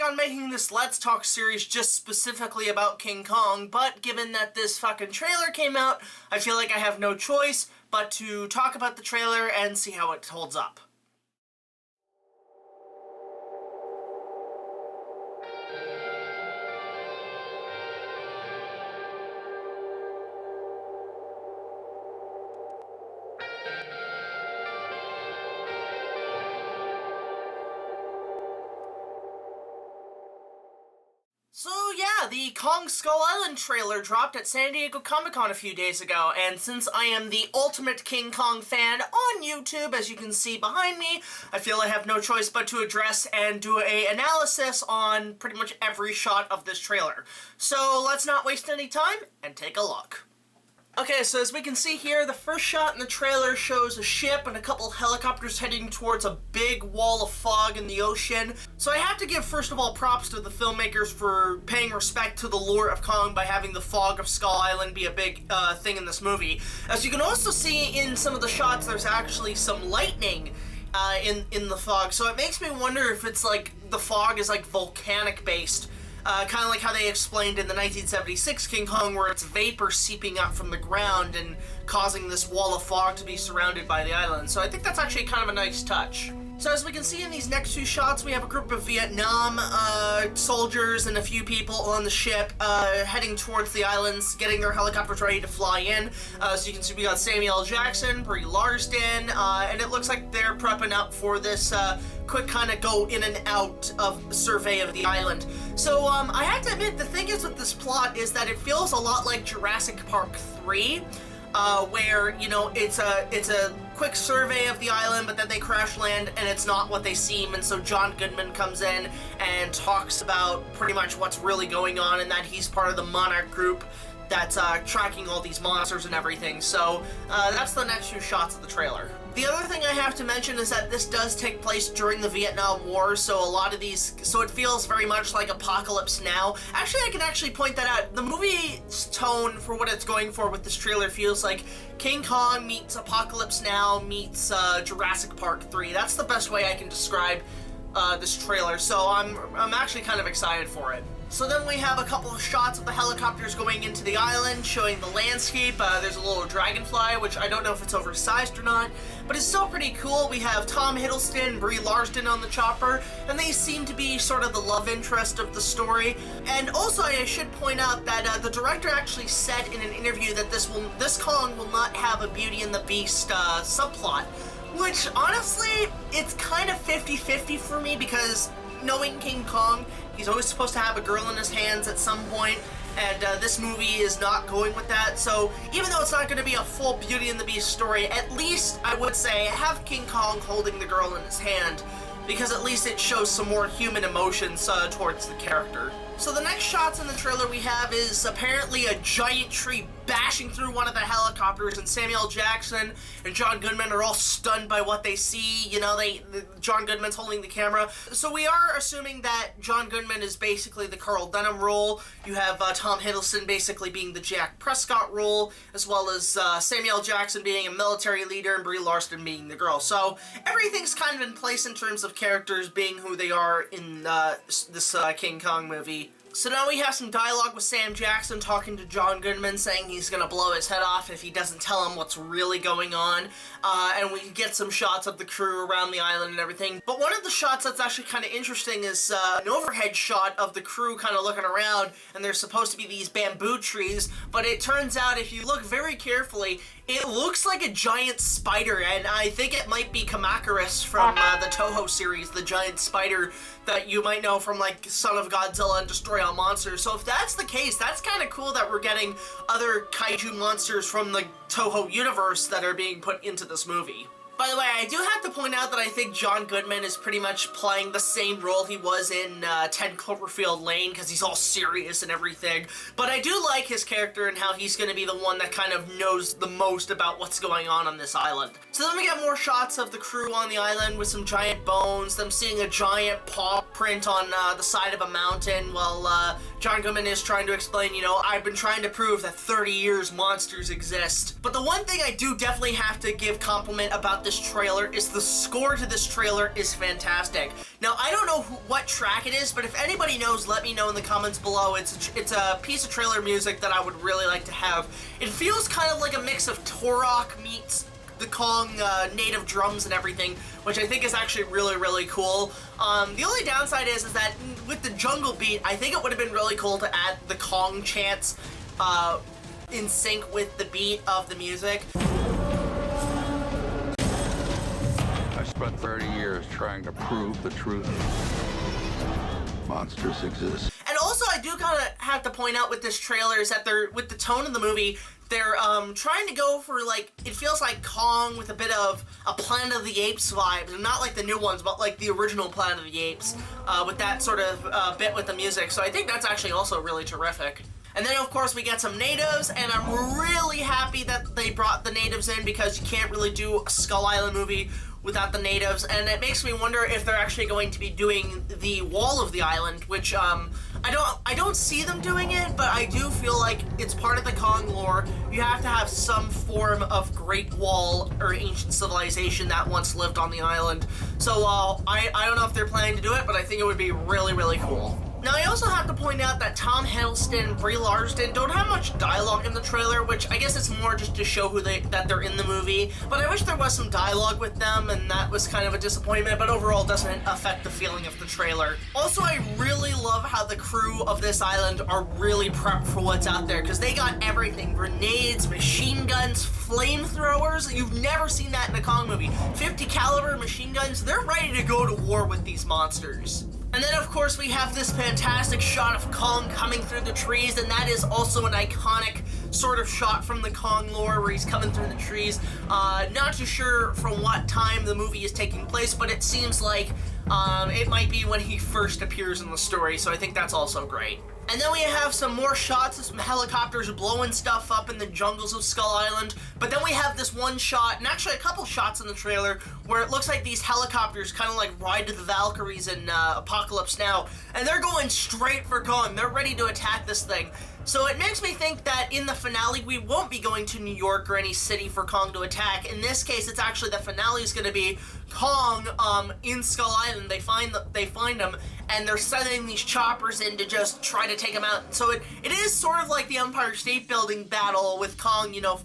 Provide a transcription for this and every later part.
on making this Let's Talk series just specifically about King Kong, but given that this fucking trailer came out, I feel like I have no choice but to talk about the trailer and see how it holds up. So yeah, the Kong Skull Island trailer dropped at San Diego Comic-Con a few days ago, and since I am the ultimate King Kong fan on YouTube, as you can see behind me, I feel I have no choice but to address and do an analysis on pretty much every shot of this trailer. So let's not waste any time and take a look. Okay, so as we can see here, the first shot in the trailer shows a ship and a couple helicopters heading towards a big wall of fog in the ocean. So I have to give, first of all, props to the filmmakers for paying respect to the lore of Kong by having the fog of Skull Island be a big thing in this movie. As you can also see in some of the shots, there's actually some lightning in the fog. So it makes me wonder if it's like the fog is like volcanic based. Kind of like how they explained in the 1976 King Kong, where it's vapor seeping up from the ground and causing this wall of fog to be surrounded by the island. So I think that's actually kind of a nice touch. So as we can see in these next two shots, we have a group of Vietnam soldiers and a few people on the ship heading towards the islands, getting their helicopters ready to fly in. So you can see we got Samuel L. Jackson, Brie Larson, and it looks like they're prepping up for this quick kind of go in and out of survey of the island. So I have to admit, the thing is with this plot is that it feels a lot like Jurassic Park 3. Where, you know, it's a quick survey of the island, but then they crash land and it's not what they seem, and so John Goodman comes in and talks about pretty much what's really going on, and that he's part of the Monarch group that's tracking all these monsters and everything. So that's the next few shots of the trailer. The other thing I have to mention is that this does take place during the Vietnam War, so a lot of these, so it feels very much like Apocalypse Now. Actually, I can actually point that out. The movie's tone for what it's going for with this trailer feels like King Kong meets Apocalypse Now meets Jurassic Park 3. That's the best way I can describe this trailer, so I'm actually kind of excited for it. So then we have a couple of shots of the helicopters going into the island, showing the landscape. There's a little dragonfly, which I don't know if it's oversized or not, but it's still pretty cool. We have Tom Hiddleston and Brie Larson on the chopper, and they seem to be sort of the love interest of the story. And also, I should point out that the director actually said in an interview that this Kong will not have a Beauty and the Beast subplot, which honestly, it's kind of 50-50 for me, because knowing King Kong, he's always supposed to have a girl in his hands at some point, and this movie is not going with that. So even though it's not going to be a full Beauty and the Beast story, at least I would say have King Kong holding the girl in his hand, because at least it shows some more human emotions towards the character. So the next shots in the trailer we have is apparently a giant tree bashing through one of the helicopters, and Samuel L. Jackson and John Goodman are all stunned by what they see. You know, John Goodman's holding the camera. So we are assuming that John Goodman is basically the Carl Denham role. You have Tom Hiddleston basically being the Jack Prescott role, as well as Samuel L. Jackson being a military leader and Brie Larson being the girl. So everything's kind of in place in terms of characters being who they are in this King Kong movie. So now we have some dialogue with Sam Jackson talking to John Goodman, saying he's gonna blow his head off if he doesn't tell him what's really going on. And we get some shots of the crew around the island and everything. But one of the shots that's actually kind of interesting is an overhead shot of the crew kind of looking around, and there's supposed to be these bamboo trees, but it turns out if you look very carefully, it looks like a giant spider, and I think it might be Kamacuras from the Toho series, the giant spider that you might know from like Son of Godzilla and Destroy All Monsters. So if that's the case, that's kind of cool that we're getting other kaiju monsters from the Toho universe that are being put into this movie. By the way, I do have to point out that I think John Goodman is pretty much playing the same role he was in 10 Cloverfield Lane, because he's all serious and everything. But I do like his character and how he's going to be the one that kind of knows the most about what's going on this island. So then we get more shots of the crew on the island with some giant bones, them seeing a giant paw print on the side of a mountain, while John Goodman is trying to explain, you know, I've been trying to prove that 30 years monsters exist. But the one thing I do definitely have to give compliment about this trailer is the score to this trailer is fantastic. Now, I don't know what track it is, but if anybody knows, let me know in the comments below. It's a piece of trailer music that I would really like to have. It feels kind of like a mix of Tarek meets the Kong native drums and everything, which I think is actually really, really cool. The only downside is that with the jungle beat, I think it would have been really cool to add the Kong chants in sync with the beat of the music. I spent 30 years trying to prove the truth. Monsters exist. And also, I do kind of have to point out with this trailer is that with the tone of the movie, they're trying to go for, like, it feels like Kong with a bit of a Planet of the Apes vibe, and not like the new ones, but like the original Planet of the Apes, with that sort of bit with the music. So I think that's actually also really terrific. And then, of course, we get some natives, and I'm really happy that they brought the natives in, because you can't really do a Skull Island movie without the natives, and it makes me wonder if they're actually going to be doing the wall of the island, which I don't see them doing it, but I do feel like it's part of the Kong lore. You have to have some form of Great Wall or ancient civilization that once lived on the island. So I don't know if they're planning to do it, but I think it would be really, really cool. Now, I also have to point out that Tom Hiddleston and Brie Larson don't have much dialogue in the trailer, which I guess it's more just to show that they're in the movie. But I wish there was some dialogue with them, and that was kind of a disappointment, but overall doesn't affect the feeling of the trailer. Also, I really love how the crew of this island are really prepped for what's out there, because they got everything. Grenades, machine guns, flamethrowers. You've never seen that in a Kong movie. 50 caliber machine guns. They're ready to go to war with these monsters. And then, of course, we have this fantastic shot of Kong coming through the trees, and that is also an iconic sort of shot from the Kong lore where he's coming through the trees. Not too sure from what time the movie is taking place, but it seems like it might be when he first appears in the story, so I think that's also great. And then we have some more shots of some helicopters blowing stuff up in the jungles of Skull Island. But then we have this one shot, and actually a couple shots in the trailer, where it looks like these helicopters kind of like Ride to the Valkyries in Apocalypse Now. And they're going straight for Kong. They're ready to attack this thing. So it makes me think that in the finale, we won't be going to New York or any city for Kong to attack. In this case, it's actually the finale is going to be Kong in Skull Island. They find him, and they're sending these choppers in to just try to take him out. So it is sort of like the Empire State Building battle with Kong, you know,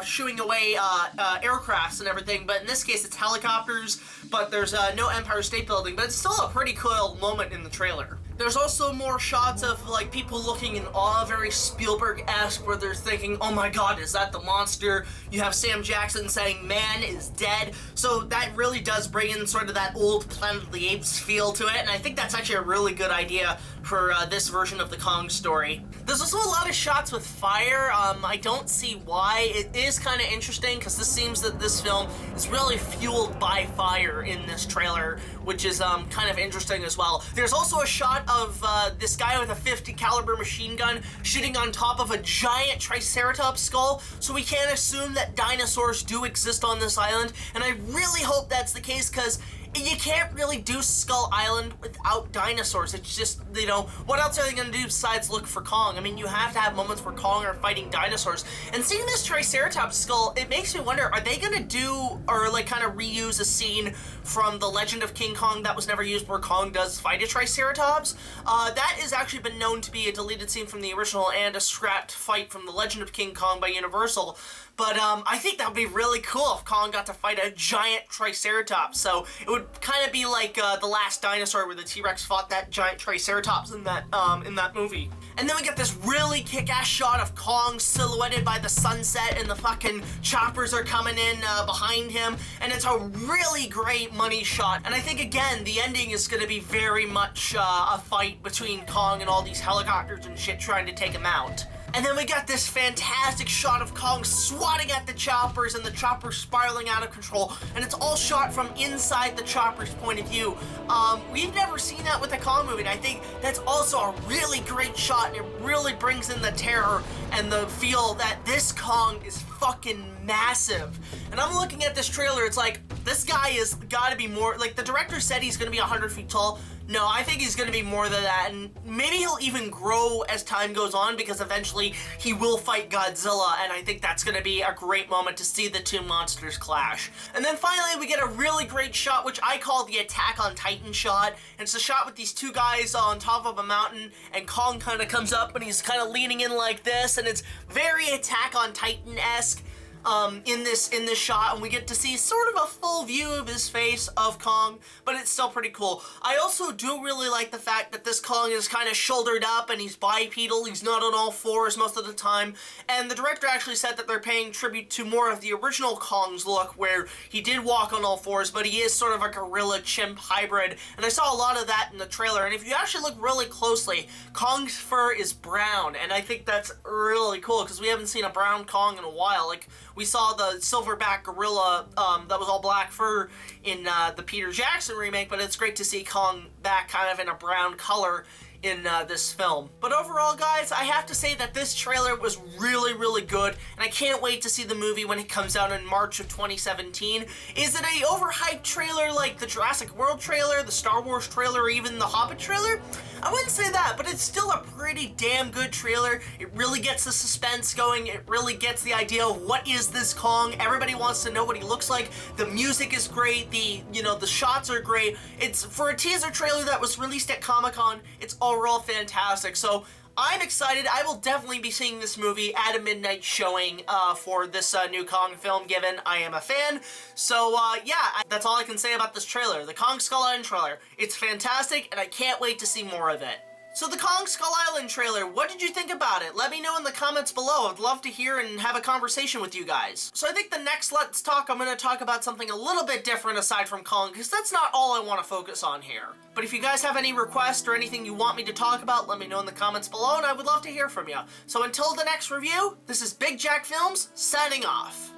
shooing away aircrafts and everything, but in this case it's helicopters, but there's no Empire State Building, but it's still a pretty cool moment in the trailer. There's also more shots of like people looking in awe, very Spielberg-esque, where they're thinking, oh my god, is that the monster? You have Sam Jackson saying man is dead, so that really does bring in sort of that old Planet of the Apes feel to it, and I think that's actually a really good idea for this version of the Kong story. There's also a lot of shots with fire. I don't see why. It is kind of interesting because this seems that this film is really fueled by fire in this trailer, which is kind of interesting as well. There's also a shot of this guy with a 50 caliber machine gun shooting on top of a giant Triceratops skull, so we can assume that dinosaurs do exist on this island, and I really hope that's the case because you can't really do Skull Island without dinosaurs. It's just, you know, what else are they gonna do besides look for Kong? I mean, you have to have moments where Kong are fighting dinosaurs. And seeing this Triceratops skull, it makes me wonder, are they gonna do, or like kind of reuse a scene from The Legend of King Kong that was never used where Kong does fight a Triceratops? That has actually been known to be a deleted scene from the original and a scrapped fight from The Legend of King Kong by Universal. But I think that would be really cool if Kong got to fight a giant Triceratops. So it would kind of be like The Last Dinosaur, where the T-Rex fought that giant Triceratops in that movie. And then we get this really kick-ass shot of Kong silhouetted by the sunset, and the fucking choppers are coming in behind him, and it's a really great money shot. And I think, again, the ending is going to be very much a fight between Kong and all these helicopters and shit trying to take him out. And then we got this fantastic shot of Kong swatting at the choppers and the choppers spiraling out of control, and it's all shot from inside the chopper's point of view. We've never seen that with a Kong movie, and I think that's also a really great shot, and it really brings in the terror and the feel that this Kong is fucking massive. And I'm looking at this trailer, it's like, this guy is gotta be more, like the director said he's gonna be 100 feet tall. No, I think he's gonna be more than that, and maybe he'll even grow as time goes on, because eventually he will fight Godzilla, and I think that's gonna be a great moment to see the two monsters clash. And then finally, we get a really great shot, which I call the Attack on Titan shot. And it's a shot with these two guys on top of a mountain, and Kong kind of comes up, and he's kind of leaning in like this, and it's very Attack on Titan-esque. In this shot, and we get to see sort of a full view of his face of Kong, but it's still pretty cool. I also do really like the fact that this Kong is kind of shouldered up and he's bipedal, he's not on all fours most of the time, and the director actually said that they're paying tribute to more of the original Kong's look, where he did walk on all fours, but he is sort of a gorilla chimp hybrid, and I saw a lot of that in the trailer. And if you actually look really closely, Kong's fur is brown, and I think that's really cool, because we haven't seen a brown Kong in a while. Like, we saw the silverback gorilla that was all black fur in the Peter Jackson remake, but it's great to see Kong back kind of in a brown color in this film. But overall, guys, I have to say that this trailer was really, really good, and I can't wait to see the movie when it comes out in March of 2017. Is it a overhyped trailer like the Jurassic World trailer, the Star Wars trailer, or even the Hobbit trailer? I wouldn't say that, but it's still a pretty damn good trailer. It really gets the suspense going. It really gets the idea of what is this Kong. Everybody wants to know what he looks like. The music is great. The shots are great. It's for a teaser trailer that was released at Comic-Con. It's overall fantastic. So I'm excited. I will definitely be seeing this movie at a midnight showing for this new Kong film, given I am a fan. So yeah, that's all I can say about this trailer. The Kong Skull Island trailer. It's fantastic, and I can't wait to see more of it. So the Kong Skull Island trailer, what did you think about it? Let me know in the comments below. I'd love to hear and have a conversation with you guys. So I think the next Let's Talk, I'm going to talk about something a little bit different aside from Kong, because that's not all I want to focus on here. But if you guys have any requests or anything you want me to talk about, let me know in the comments below, and I would love to hear from you. So until the next review, this is BigJackFilms, signing off.